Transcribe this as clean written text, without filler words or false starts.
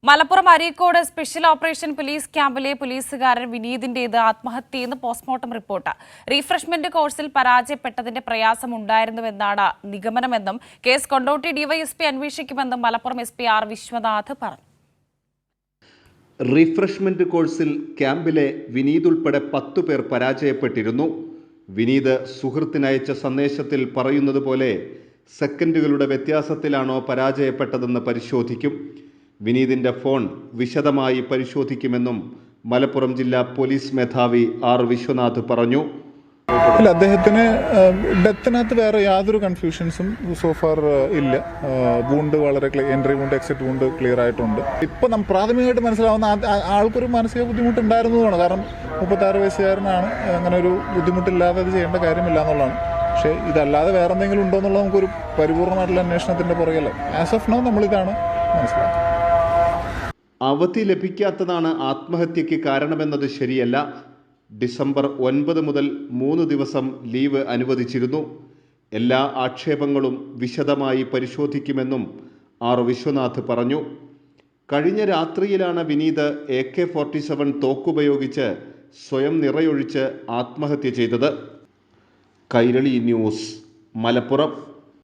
Malappuram Areekode special operation police ക്യാമ്പിലെ പോലീസുകാരൻ വിനീതിന്റേത് ആത്മഹത്യയെന്ന് പോസ്റ്റ്മോർട്ടം റിപ്പോർട്ട്. റീഫ്രഷ്മെന്റ് കോഴ്സിൽ പരാജയപ്പെട്ടതിന്റെ പ്രയാസമുണ്ടായിരുന്നുവെന്നാണ് നിഗമനമെന്നും കേസ് കൊണ്ടോട്ടി ഡിവൈഎസ്പി അന്വേഷിക്കുമെന്നും Malappuram S P R Viswanath പറഞ്ഞു. റീഫ്രഷ്മെന്റ് കോഴ്സിൽ ക്യാമ്പിലെ വിനീത് ഉൾപ്പെടെ 10 പേർ പരാജയപ്പെട്ടിരുന്നു. വിനീത് സുഹൃത്തിനയച്ച സന്ദേശത്തിൽ പറയുന്നത് പോലെ സെക്കൻഡുകളുടെ വ്യത്യാസത്തിലാണോ പരാജയപ്പെട്ടതെന്ന് പരിശോധിക്കും. വിനീതിന്റെ ഫോൺ വിശദമായി പരിശോധിക്കുമെന്നും മലപ്പുറം ജില്ലാ പോലീസ് മേധാവി ആർ വിശ്വനാഥ് പറഞ്ഞു. അദ്ദേഹത്തിന് ഡെത്തിനകത്ത് വേറെ യാതൊരു കൺഫ്യൂഷൻസും സോഫാർ ഇല്ല. വൂണ്ട് വളരെ entry wound exit wound clear ആയിട്ടുണ്ട്. ഇപ്പോൾ പ്രാഥമികമായിട്ട് മനസ്സിലാവുന്ന ആൾക്കൊരു മാനസിക ബുദ്ധിമുട്ടുണ്ടായിരുന്നതാണ്. കാരണം 36 വയസ്സുകാരനാണ്. അങ്ങനെ ഒരു ബുദ്ധിമുട്ടില്ലാതെ അത് ചെയ്യേണ്ട കാര്യമില്ല എന്നുള്ളതാണ്. പക്ഷേ ഇതല്ലാതെ വേറെ എന്തെങ്കിലും ഉണ്ടോ എന്നുള്ളത് നമുക്കൊരു പരിപൂർണമായിട്ടുള്ള അന്വേഷണത്തിൻ്റെ പുറകെ ആസ് ഓഫ് നൗ നമ്മളിതാണ് മനസ്സിലാക്കുന്നത്. അവധി ലഭിക്കാത്തതാണ് ആത്മഹത്യയ്ക്ക് കാരണമെന്നത് ശരിയല്ല. ഡിസംബർ 9 മുതൽ 3 ദിവസം ലീവ് അനുവദിച്ചിരുന്നു. എല്ലാ ആക്ഷേപങ്ങളും വിശദമായി പരിശോധിക്കുമെന്നും ആർ വിശ്വനാഥ് പറഞ്ഞു. കഴിഞ്ഞ രാത്രിയിലാണ് വിനീത് AK-47 തോക്കുപയോഗിച്ച് സ്വയം നിറയൊഴിച്ച് ആത്മഹത്യ ചെയ്തത്. കൈരളി ന്യൂസ്, മലപ്പുറം.